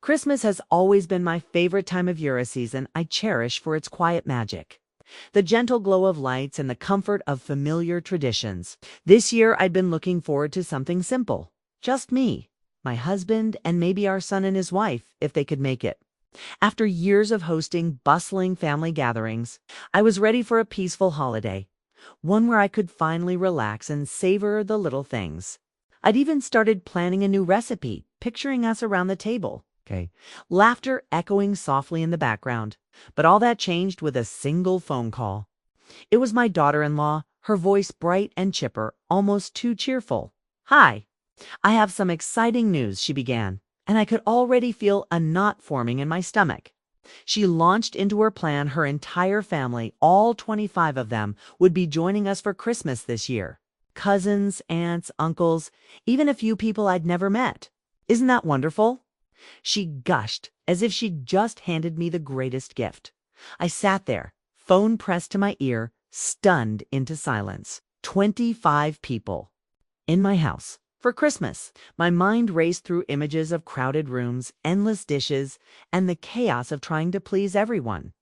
Christmas has always been my favorite time of year, a season I cherish for its quiet magic. The gentle glow of lights and the comfort of familiar traditions. This year, I'd been looking forward to something simple. Just me, my husband, and maybe our son and his wife, if they could make it. After years of hosting bustling family gatherings, I was ready for a peaceful holiday, one where I could finally relax and savor the little things. I'd even started planning a new recipe, picturing us around the table. Okay. Laughter echoing softly in the background. But all that changed with a single phone call. It was my daughter-in-law, her voice bright and chipper, almost too cheerful. "Hi, I have some exciting news," she began, and I could already feel a knot forming in my stomach. She launched into her plan. Her entire family, all 25 of them, would be joining us for Christmas this year. Cousins, aunts, uncles, even a few people I'd never met. Isn't that wonderful? She gushed as if she'd just handed me the greatest gift. I sat there, phone pressed to my ear, stunned into silence. 25 people in my house for Christmas. My mind raced through images of crowded rooms, endless dishes, and the chaos of trying to please everyone.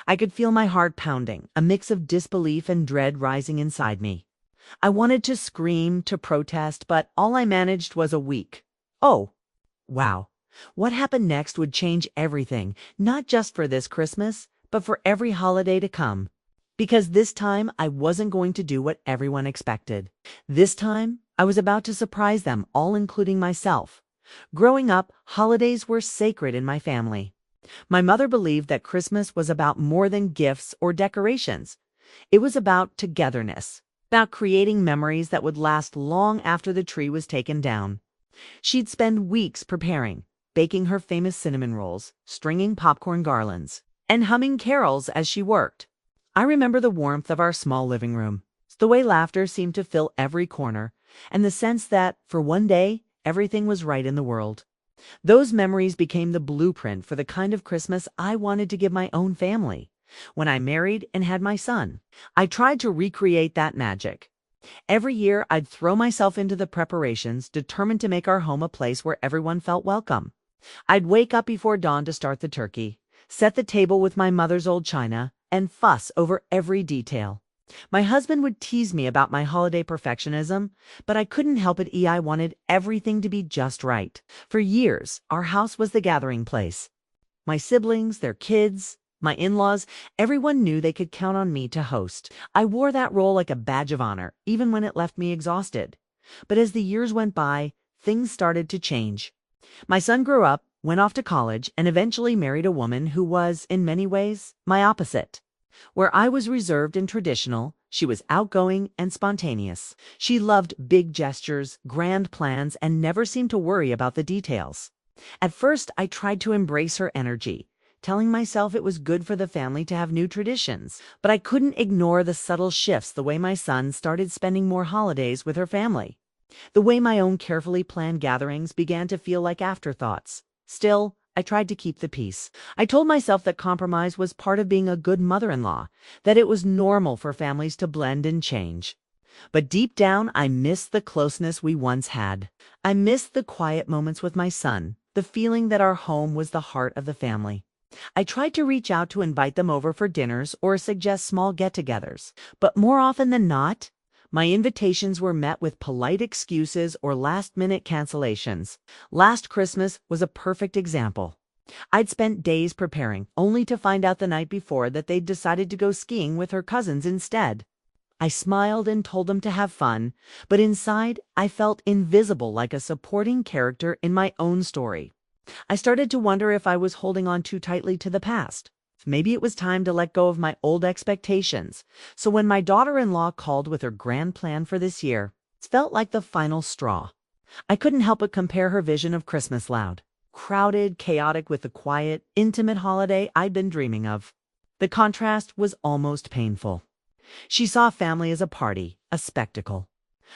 I could feel my heart pounding, a mix of disbelief and dread rising inside me. I wanted to scream, to protest, but all I managed was a weak, "Oh, wow." What happened next would change everything, not just for this Christmas, but for every holiday to come. Because this time, I wasn't going to do what everyone expected. This time, I was about to surprise them, all including myself. Growing up, holidays were sacred in my family. My mother believed that Christmas was about more than gifts or decorations. It was about togetherness, about creating memories that would last long after the tree was taken down. She'd spend weeks preparing, baking her famous cinnamon rolls, stringing popcorn garlands, and humming carols as she worked. I remember the warmth of our small living room, the way laughter seemed to fill every corner, and the sense that, for one day, everything was right in the world. Those memories became the blueprint for the kind of Christmas I wanted to give my own family. When I married and had my son, I tried to recreate that magic. Every year, I'd throw myself into the preparations, determined to make our home a place where everyone felt welcome. I'd wake up before dawn to start the turkey, set the table with my mother's old china, and fuss over every detail. My husband would tease me about my holiday perfectionism, but I couldn't help it. I wanted everything to be just right. For years, our house was the gathering place. My siblings, their kids, my in-laws, everyone knew they could count on me to host. I wore that role like a badge of honor, even when it left me exhausted. But as the years went by, things started to change. My son grew up, went off to college, and eventually married a woman who was, in many ways, my opposite. Where I was reserved and traditional, she was outgoing and spontaneous. She loved big gestures, grand plans, and never seemed to worry about the details. At first, I tried to embrace her energy, telling myself it was good for the family to have new traditions. But I couldn't ignore the subtle shifts, the way my son started spending more holidays with her family. The way my own carefully planned gatherings began to feel like afterthoughts. Still, I tried to keep the peace. I told myself that compromise was part of being a good mother-in-law, that it was normal for families to blend and change. But deep down, I missed the closeness we once had. I missed the quiet moments with my son, the feeling that our home was the heart of the family. I tried to reach out to invite them over for dinners or suggest small get-togethers, but more often than not, my invitations were met with polite excuses or last-minute cancellations. Last Christmas was a perfect example. I'd spent days preparing, only to find out the night before that they'd decided to go skiing with her cousins instead. I smiled and told them to have fun, but inside I felt invisible, like a supporting character in my own story. I started to wonder if I was holding on too tightly to the past. Maybe it was time to let go of my old expectations. So when my daughter-in-law called with her grand plan for this year, it felt like the final straw. I couldn't help but compare her vision of Christmas loud, crowded, chaotic, with the quiet, intimate holiday I'd been dreaming of. The contrast was almost painful. She saw family as a party, a spectacle.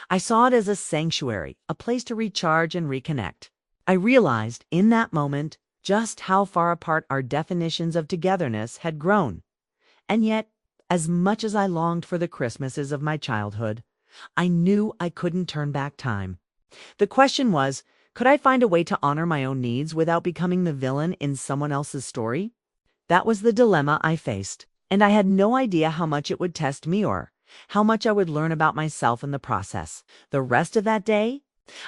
I saw it as a sanctuary, a place to recharge and reconnect. I realized in that moment just how far apart our definitions of togetherness had grown. And yet, as much as I longed for the Christmases of my childhood, I knew I couldn't turn back time. The question was, Could I find a way to honor my own needs without becoming the villain in someone else's story? That was the dilemma I faced, and I had no idea how much it would test me or how much I would learn about myself in the process. The rest of that day,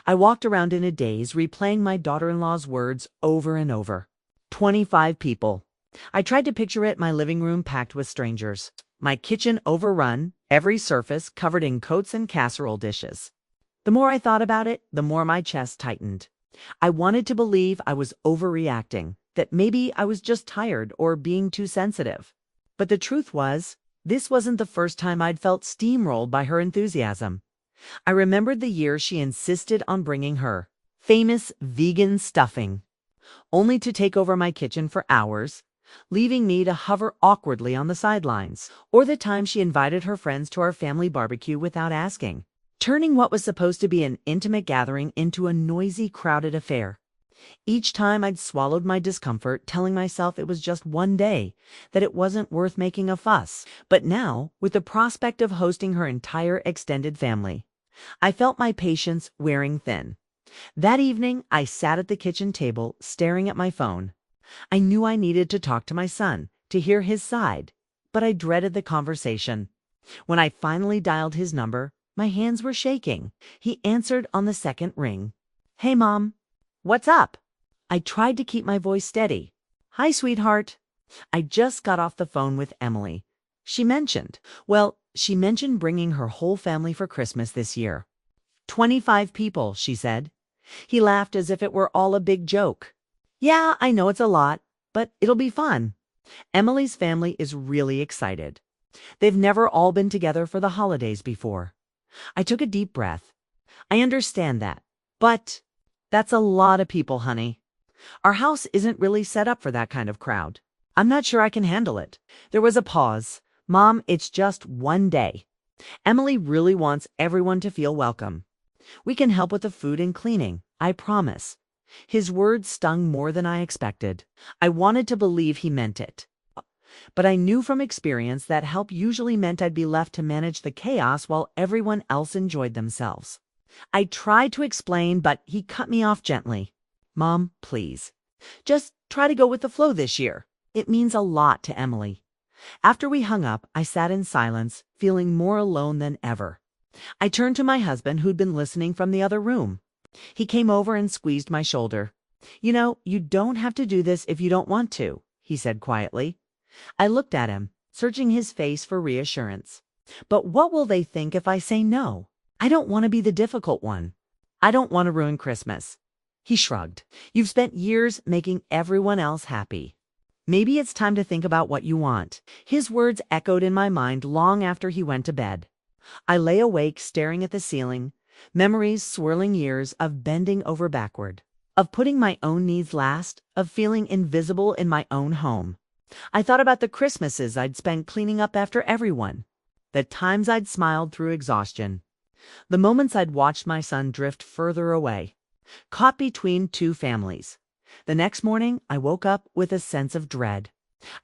I walked around in a daze, replaying my daughter-in-law's words over and over. 25 people. I tried to picture it, my living room packed with strangers, my kitchen overrun, every surface covered in coats and casserole dishes. The more I thought about it, the more my chest tightened. I wanted to believe I was overreacting, that maybe I was just tired or being too sensitive. But the truth was, this wasn't the first time I'd felt steamrolled by her enthusiasm. I remembered the year she insisted on bringing her famous vegan stuffing, only to take over my kitchen for hours, leaving me to hover awkwardly on the sidelines, or the time she invited her friends to our family barbecue without asking, turning what was supposed to be an intimate gathering into a noisy, crowded affair. Each time I'd swallowed my discomfort, telling myself it was just one day, that it wasn't worth making a fuss. But now, with the prospect of hosting her entire extended family, I felt my patience wearing thin. That evening, I sat at the kitchen table, staring at my phone. I knew I needed to talk to my son, to hear his side, but I dreaded the conversation. When I finally dialed his number, my hands were shaking. He answered on the second ring. "Hey, Mom. What's up?" I tried to keep my voice steady. "Hi, sweetheart. I just got off the phone with Emily. She mentioned bringing her whole family for Christmas this year. 25 people, she said." He laughed as if it were all a big joke. "Yeah, I know it's a lot, but it'll be fun. Emily's family is really excited. They've never all been together for the holidays before." I took a deep breath. "I understand that, but that's a lot of people, honey. Our house isn't really set up for that kind of crowd. I'm not sure I can handle it." There was a pause. "Mom, it's just one day. Emily really wants everyone to feel welcome. We can help with the food and cleaning, I promise." His words stung more than I expected. I wanted to believe he meant it, but I knew from experience that help usually meant I'd be left to manage the chaos while everyone else enjoyed themselves. I tried to explain, but he cut me off gently. "Mom, please. Just try to go with the flow this year. It means a lot to Emily." After we hung up, I sat in silence, feeling more alone than ever. I turned to my husband, who'd been listening from the other room. He came over and squeezed my shoulder. You don't have to do this if you don't want to," he said quietly. I looked at him, searching his face for reassurance. "But what will they think if I say no? I don't want to be the difficult one. I don't want to ruin Christmas." He shrugged. "You've spent years making everyone else happy. Maybe it's time to think about what you want." His words echoed in my mind long after he went to bed. I lay awake, staring at the ceiling, memories swirling, years of bending over backward, of putting my own needs last, of feeling invisible in my own home. I thought about the Christmases I'd spent cleaning up after everyone, the times I'd smiled through exhaustion, the moments I'd watched my son drift further away, caught between two families. The next morning, I woke up with a sense of dread.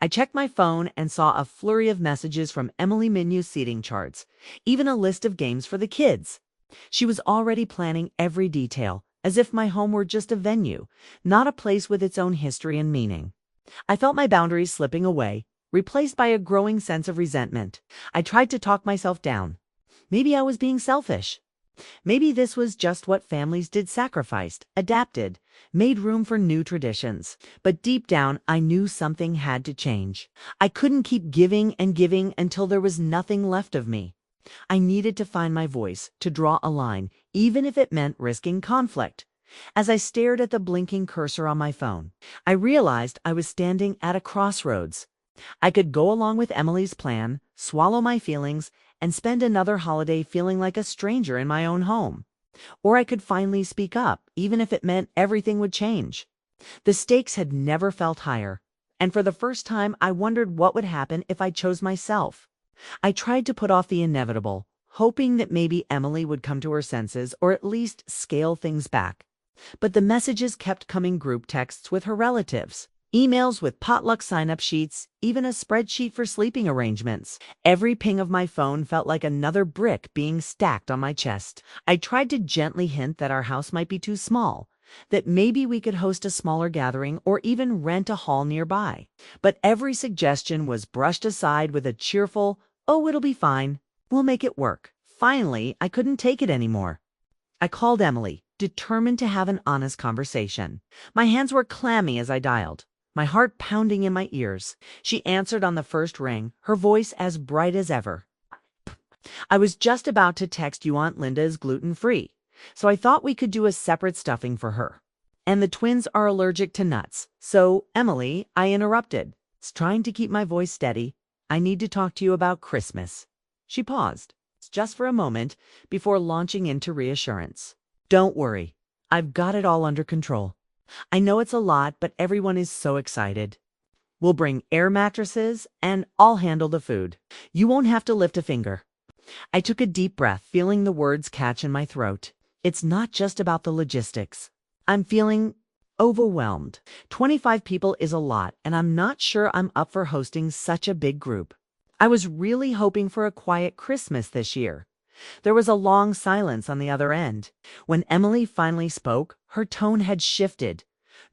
I checked my phone and saw a flurry of messages from Emily Minu's seating charts, even a list of games for the kids. She was already planning every detail, as if my home were just a venue, not a place with its own history and meaning. I felt my boundaries slipping away, replaced by a growing sense of resentment. I tried to talk myself down. Maybe I was being selfish. Maybe this was just what families did: sacrificed, adapted, made room for new traditions. But deep down, I knew something had to change. I couldn't keep giving and giving until there was nothing left of me. I needed to find my voice, to draw a line, even if it meant risking conflict. As I stared at the blinking cursor on my phone, I realized I was standing at a crossroads. I could go along with Emily's plan, swallow my feelings, and spend another holiday feeling like a stranger in my own home. Or I could finally speak up, even if it meant everything would change. The stakes had never felt higher, and for the first time I wondered what would happen if I chose myself. I tried to put off the inevitable, hoping that maybe Emily would come to her senses or at least scale things back. But the messages kept coming: group texts with her relatives, emails with potluck sign-up sheets, even a spreadsheet for sleeping arrangements. Every ping of my phone felt like another brick being stacked on my chest. I tried to gently hint that our house might be too small, that maybe we could host a smaller gathering or even rent a hall nearby. But every suggestion was brushed aside with a cheerful, "Oh, it'll be fine. We'll make it work." Finally, I couldn't take it anymore. I called Emily, determined to have an honest conversation. My hands were clammy as I dialed, my heart pounding in my ears. She answered on the first ring, her voice as bright as ever. "I was just about to text you Aunt Linda is gluten-free, so I thought we could do a separate stuffing for her. And the twins are allergic to nuts. So, Emily," I interrupted, trying to keep my voice steady, "I need to talk to you about Christmas." She paused, just for a moment, before launching into reassurance. "Don't worry. I've got it all under control. I know it's a lot, but everyone is so excited. We'll bring air mattresses, and I'll handle the food. You won't have to lift a finger." I took a deep breath, feeling the words catch in my throat. It's not just about the logistics. I'm feeling overwhelmed. 25 people is a lot, and I'm not sure I'm up for hosting such a big group. I was really hoping for a quiet Christmas this year. There was a long silence on the other end. When Emily finally spoke, her tone had shifted.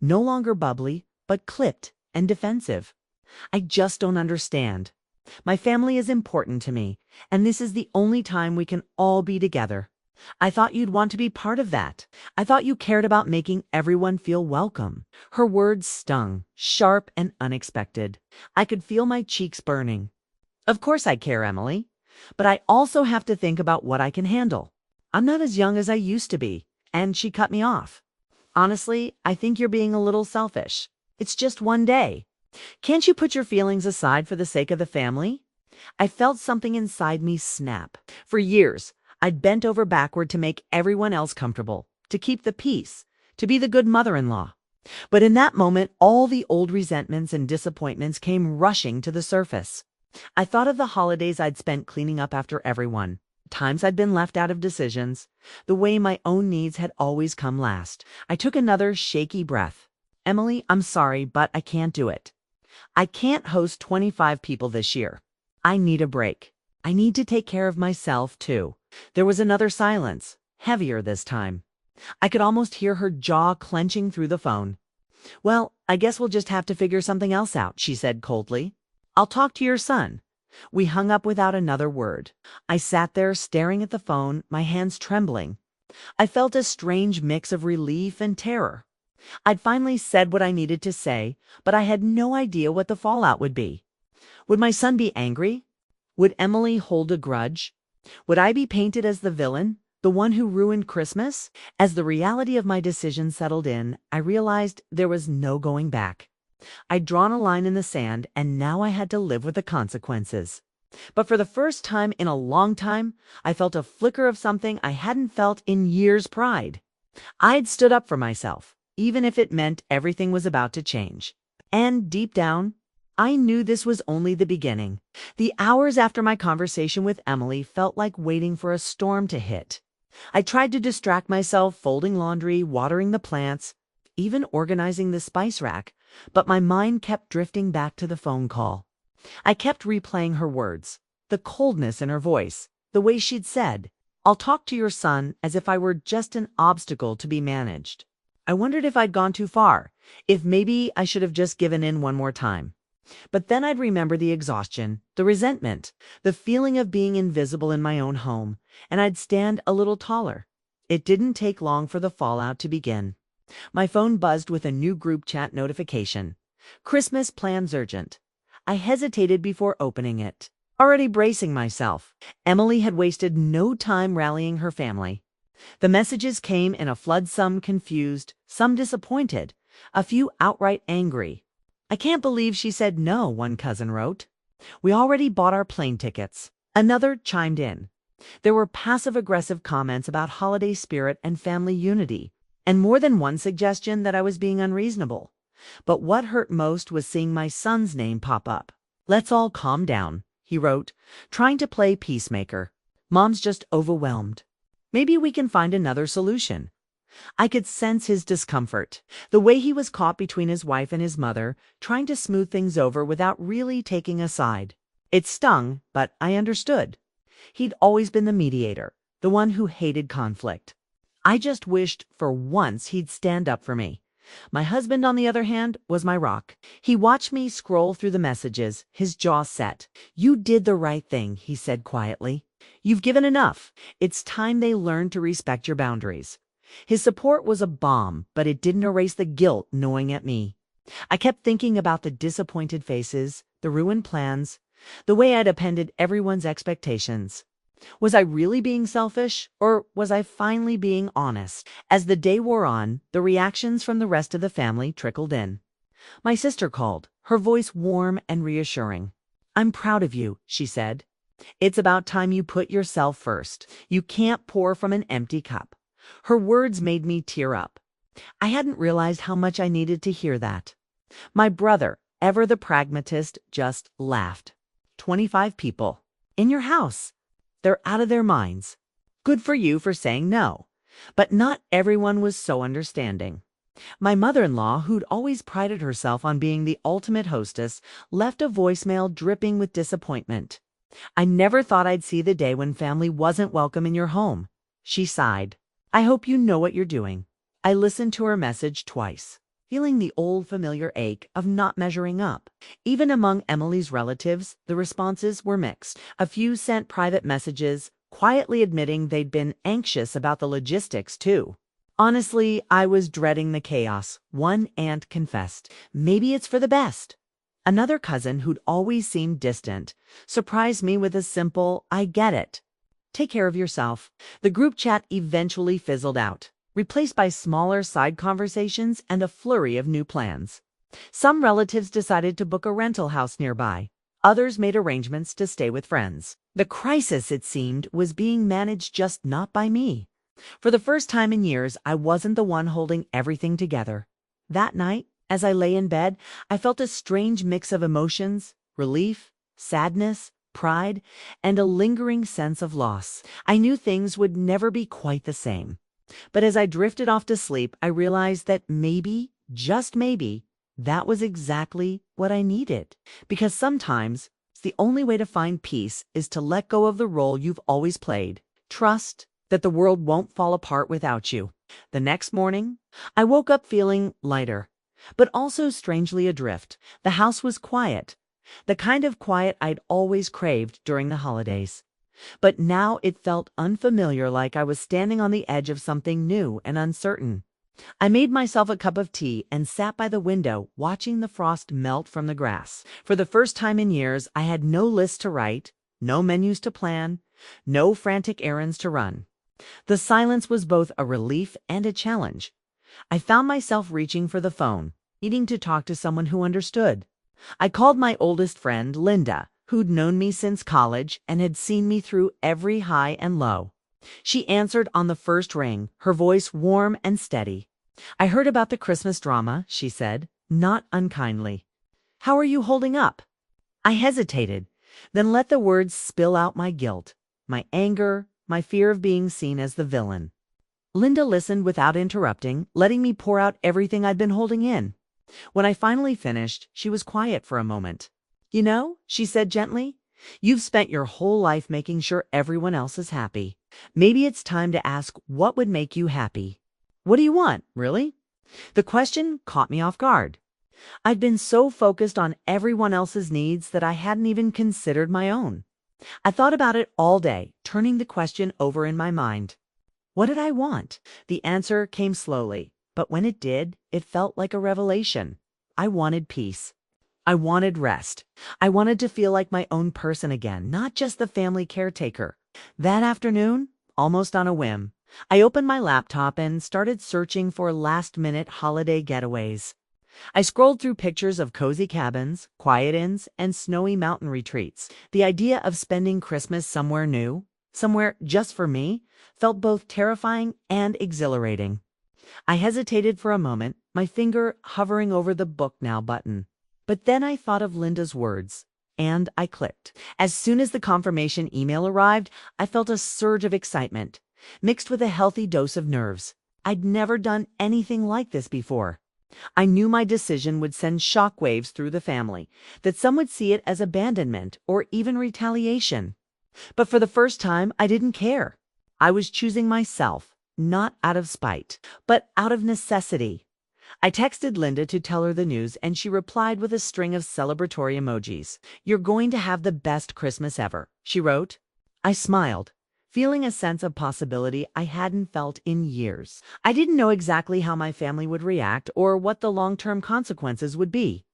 No longer bubbly, but clipped and defensive. "I just don't understand. My family is important to me, and this is the only time we can all be together. I thought you'd want to be part of that. I thought you cared about making everyone feel welcome." Her words stung, sharp and unexpected. I could feel my cheeks burning. "Of course I care, Emily, but I also have to think about what I can handle. I'm not as young as I used to be." And she cut me off. "Honestly, I think you're being a little selfish. It's just one day. Can't you put your feelings aside for the sake of the family?" I felt something inside me snap. For years, I'd bent over backward to make everyone else comfortable, to keep the peace, to be the good mother-in-law. But in that moment, all the old resentments and disappointments came rushing to the surface. I thought of the holidays I'd spent cleaning up after everyone, times I'd been left out of decisions, the way my own needs had always come last. I took another shaky breath. "Emily, I'm sorry, but I can't do it. I can't host 25 people this year. I need a break. I need to take care of myself, too." There was another silence, heavier this time. I could almost hear her jaw clenching through the phone. "Well, I guess we'll just have to figure something else out," she said coldly. "I'll talk to your son." We hung up without another word. I sat there staring at the phone, my hands trembling. I felt a strange mix of relief and terror. I'd finally said what I needed to say, but I had no idea what the fallout would be. Would my son be angry? Would Emily hold a grudge? Would I be painted as the villain, the one who ruined Christmas? As the reality of my decision settled in, I realized there was no going back. I'd drawn a line in the sand, and now I had to live with the consequences. But for the first time in a long time, I felt a flicker of something I hadn't felt in years. Pride. I'd stood up for myself, even if it meant everything was about to change. And deep down, I knew this was only the beginning. The hours after my conversation with Emily felt like waiting for a storm to hit. I tried to distract myself, folding laundry, watering the plants, even organizing the spice rack, but my mind kept drifting back to the phone call. I kept replaying her words, the coldness in her voice, the way she'd said, "I'll talk to your son," as if I were just an obstacle to be managed. I wondered if I'd gone too far, if maybe I should have just given in one more time. But then I'd remember the exhaustion, the resentment, the feeling of being invisible in my own home, and I'd stand a little taller. It didn't take long for the fallout to begin. My phone buzzed with a new group chat notification. "Christmas plans urgent." I hesitated before opening it, already bracing myself. Emily had wasted no time rallying her family. The messages came in a flood, some confused, some disappointed, a few outright angry. "I can't believe she said no," one cousin wrote. "We already bought our plane tickets." Another chimed in. There were passive-aggressive comments about holiday spirit and family unity, and more than one suggestion that I was being unreasonable. But what hurt most was seeing my son's name pop up. "Let's all calm down," he wrote, trying to play peacemaker. "Mom's just overwhelmed. Maybe we can find another solution." I could sense his discomfort, the way he was caught between his wife and his mother, trying to smooth things over without really taking a side. It stung, but I understood. He'd always been the mediator, the one who hated conflict. I just wished for once he'd stand up for me. My husband, on the other hand, was my rock. He watched me scroll through the messages, his jaw set. "You did the right thing," he said quietly. "You've given enough. It's time they learn to respect your boundaries." His support was a balm, but it didn't erase the guilt gnawing at me. I kept thinking about the disappointed faces, the ruined plans, the way I'd upended everyone's expectations. Was I really being selfish, or was I finally being honest? As the day wore on, the reactions from the rest of the family trickled in. My sister called, her voice warm and reassuring. "I'm proud of you," she said. "It's about time you put yourself first. You can't pour from an empty cup." Her words made me tear up. I hadn't realized how much I needed to hear that. My brother, ever the pragmatist, just laughed. 25 people. In your house. They're out of their minds. Good for you for saying no. But not everyone was so understanding. My mother-in-law, who'd always prided herself on being the ultimate hostess, left a voicemail dripping with disappointment. "I never thought I'd see the day when family wasn't welcome in your home." She sighed. "I hope you know what you're doing." I listened to her message twice, feeling the old familiar ache of not measuring up. Even among Emily's relatives, the responses were mixed. A few sent private messages, quietly admitting they'd been anxious about the logistics too. Honestly, I was dreading the chaos. One aunt confessed, "Maybe it's for the best." Another cousin, who'd always seemed distant, surprised me with a simple, "I get it. Take care of yourself." The group chat eventually fizzled out, replaced by smaller side conversations and a flurry of new plans. Some relatives decided to book a rental house nearby. Others made arrangements to stay with friends. The crisis, it seemed, was being managed just not by me. For the first time in years, I wasn't the one holding everything together. That night, as I lay in bed, I felt a strange mix of emotions: relief, sadness, pride, and a lingering sense of loss. I knew things would never be quite the same. But as I drifted off to sleep, I realized that maybe, just maybe, that was exactly what I needed. Because sometimes, the only way to find peace is to let go of the role you've always played. Trust that the world won't fall apart without you. The next morning, I woke up feeling lighter, but also strangely adrift. The house was quiet, the kind of quiet I'd always craved during the holidays. But now it felt unfamiliar, like I was standing on the edge of something new and uncertain. I made myself a cup of tea and sat by the window, watching the frost melt from the grass. For the first time in years, I had no list to write, no menus to plan, no frantic errands to run. The silence was both a relief and a challenge. I found myself reaching for the phone, needing to talk to someone who understood. I called my oldest friend, Linda, who'd known me since college and had seen me through every high and low. She answered on the first ring, her voice warm and steady. "I heard about the Christmas drama," she said, not unkindly. "How are you holding up?" I hesitated, then let the words spill out my guilt, my anger, my fear of being seen as the villain. Linda listened without interrupting, letting me pour out everything I'd been holding in. When I finally finished, she was quiet for a moment. "You know," she said gently, "you've spent your whole life making sure everyone else is happy. Maybe it's time to ask what would make you happy." "What do you want, really?" The question caught me off guard. I'd been so focused on everyone else's needs that I hadn't even considered my own. I thought about it all day, turning the question over in my mind. What did I want? The answer came slowly, but when it did, it felt like a revelation. I wanted peace. I wanted rest. I wanted to feel like my own person again, not just the family caretaker. That afternoon, almost on a whim, I opened my laptop and started searching for last-minute holiday getaways. I scrolled through pictures of cozy cabins, quiet inns, and snowy mountain retreats. The idea of spending Christmas somewhere new, somewhere just for me, felt both terrifying and exhilarating. I hesitated for a moment, my finger hovering over the Book Now button. But then I thought of Linda's words, and I clicked. As soon as the confirmation email arrived, I felt a surge of excitement, mixed with a healthy dose of nerves. I'd never done anything like this before. I knew my decision would send shockwaves through the family, that some would see it as abandonment or even retaliation. But for the first time, I didn't care. I was choosing myself, not out of spite, but out of necessity. I texted Linda to tell her the news, and she replied with a string of celebratory emojis. "You're going to have the best Christmas ever," she wrote. I smiled, feeling a sense of possibility I hadn't felt in years. I didn't know exactly how my family would react or what the long-term consequences would be.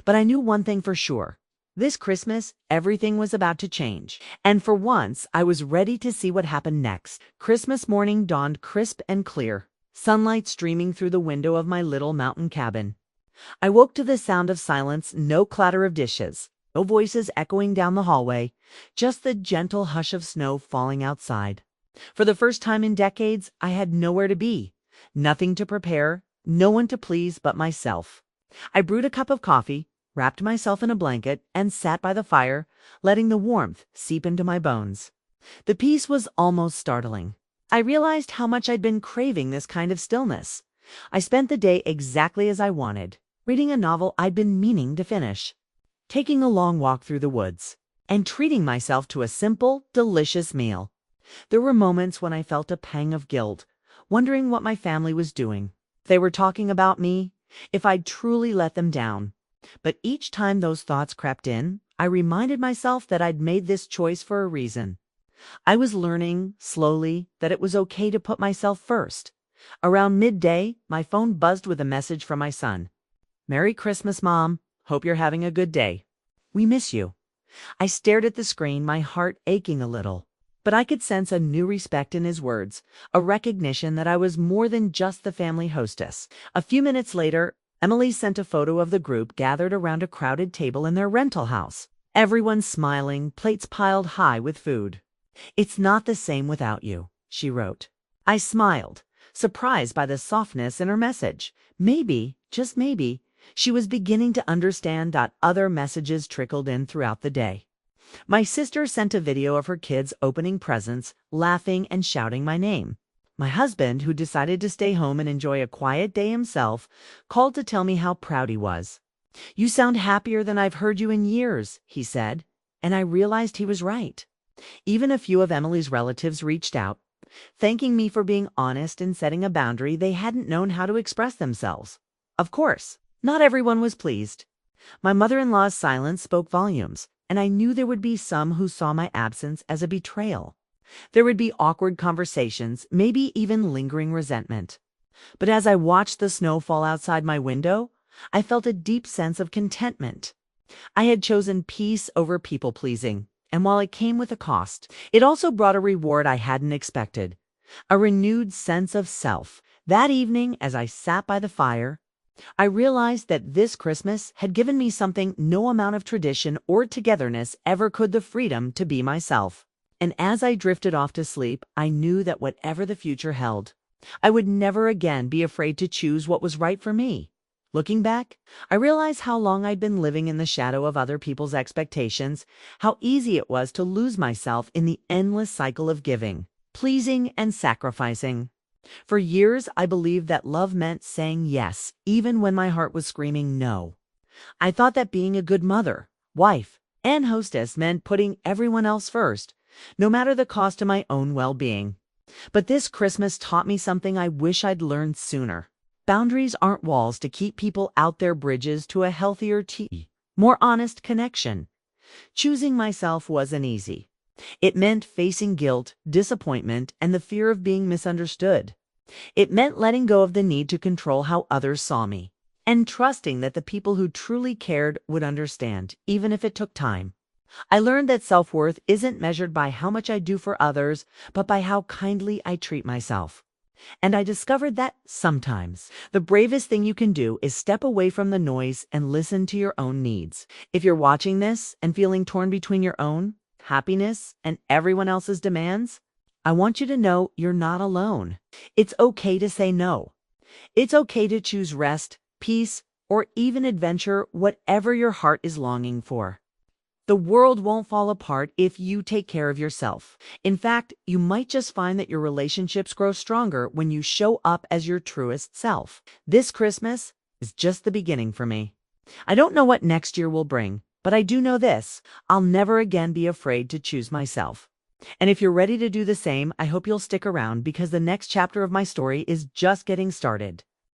But I knew one thing for sure. This Christmas, everything was about to change. And for once, I was ready to see what happened next. Christmas morning dawned crisp and clear, sunlight streaming through the window of my little mountain cabin. I woke to the sound of silence, no clatter of dishes, no voices echoing down the hallway, just the gentle hush of snow falling outside. For the first time in decades, I had nowhere to be, nothing to prepare, no one to please but myself. I brewed a cup of coffee, wrapped myself in a blanket, and sat by the fire, letting the warmth seep into my bones. The peace was almost startling. I realized how much I'd been craving this kind of stillness. I spent the day exactly as I wanted, reading a novel I'd been meaning to finish, taking a long walk through the woods, and treating myself to a simple, delicious meal. There were moments when I felt a pang of guilt, wondering what my family was doing. If they were talking about me, if I'd truly let them down. But each time those thoughts crept in, I reminded myself that I'd made this choice for a reason. I was learning, slowly, that it was okay to put myself first. Around midday, my phone buzzed with a message from my son. "Merry Christmas, Mom. Hope you're having a good day. We miss you." I stared at the screen, my heart aching a little. But I could sense a new respect in his words, a recognition that I was more than just the family hostess. A few minutes later, Emily sent a photo of the group gathered around a crowded table in their rental house. Everyone smiling, plates piled high with food. "It's not the same without you," she wrote. I smiled, surprised by the softness in her message. Maybe, just maybe, she was beginning to understand that other messages trickled in throughout the day. My sister sent a video of her kids opening presents, laughing and shouting my name. My husband, who decided to stay home and enjoy a quiet day himself, called to tell me how proud he was. "You sound happier than I've heard you in years," he said, and I realized he was right. Even a few of Emily's relatives reached out, thanking me for being honest and setting a boundary they hadn't known how to express themselves. Of course, not everyone was pleased. My mother-in-law's silence spoke volumes, and I knew there would be some who saw my absence as a betrayal. There would be awkward conversations, maybe even lingering resentment. But as I watched the snow fall outside my window, I felt a deep sense of contentment. I had chosen peace over people-pleasing, and while it came with a cost, it also brought a reward I hadn't expected, a renewed sense of self. That evening, as I sat by the fire, I realized that this Christmas had given me something no amount of tradition or togetherness ever could: the freedom to be myself. And as I drifted off to sleep, I knew that whatever the future held, I would never again be afraid to choose what was right for me. Looking back, I realized how long I'd been living in the shadow of other people's expectations, how easy it was to lose myself in the endless cycle of giving, pleasing, and sacrificing. For years, I believed that love meant saying yes, even when my heart was screaming no. I thought that being a good mother, wife, and hostess meant putting everyone else first, no matter the cost to my own well-being. But this Christmas taught me something I wish I'd learned sooner. Boundaries aren't walls to keep people out, they're bridges to a healthier, more honest connection. Choosing myself wasn't easy. It meant facing guilt, disappointment, and the fear of being misunderstood. It meant letting go of the need to control how others saw me, and trusting that the people who truly cared would understand, even if it took time. I learned that self-worth isn't measured by how much I do for others, but by how kindly I treat myself. And I discovered that sometimes the bravest thing you can do is step away from the noise and listen to your own needs. If you're watching this and feeling torn between your own happiness and everyone else's demands, I want you to know you're not alone. It's okay to say no. It's okay to choose rest, peace, or even adventure, whatever your heart is longing for. The world won't fall apart if you take care of yourself. In fact, you might just find that your relationships grow stronger when you show up as your truest self. This Christmas is just the beginning for me. I don't know what next year will bring, but I do know this: I'll never again be afraid to choose myself. And if you're ready to do the same, I hope you'll stick around because the next chapter of my story is just getting started.